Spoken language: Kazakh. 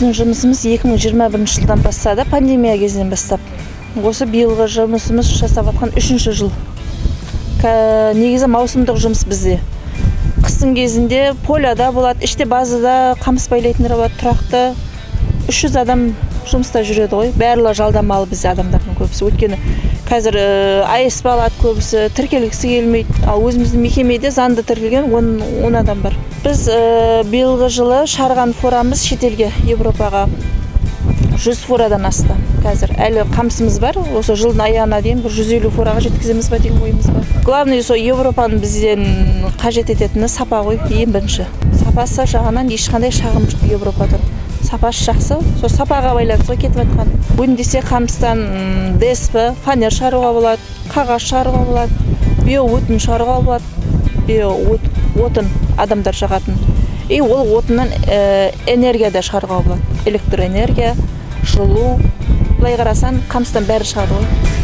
біздің жұмысымыз 2021 жылдан бастады, пандемия кезінен бастап. Осы биылғы жұмысымыз жасап жатқан 3-ші жыл. Негізі маусымдық жұмыс бізде. Қыстың кезінде поляда болады, іште базада қамыс байлайтындар болады, тұрақты 300 адам жұмыста жүреді ғой. Барлығы жалдамалы бізде адамдардың көбісі. Өйткені қазір АСП алады көбісі, тіркелгісі келмейді. Ал өзіміздің мекемеде заңды тіркелген 10 адам бар. Біз биылғы жылы шығарған фурамыз шетелге, Европаға 100 фурадан асты. Қазір әлі қамысымыз бар. Осы жылдың аяғына дейін 150 фураға жеткіземіз ба деген ойымыз бар. Главный сол Европаның бізден қажет ететіні сапа ғой, ең бірінші. Сапасы жағынан ешқандай шағым жоқ Европадан. Сапасы жақсы, сол сапаға байланысты кетіп жатқан. Өндесе қамыстан ДСП, фанер шығаруға болады, қағаз шығаруға болады, биоотын шығаруға болады, биоотын адамдар жағатын. И ол отыннан энергия да шығаруға болады. Электроэнергия, жылу. Былай қарасан, қамыстан бәрі шығады ғой.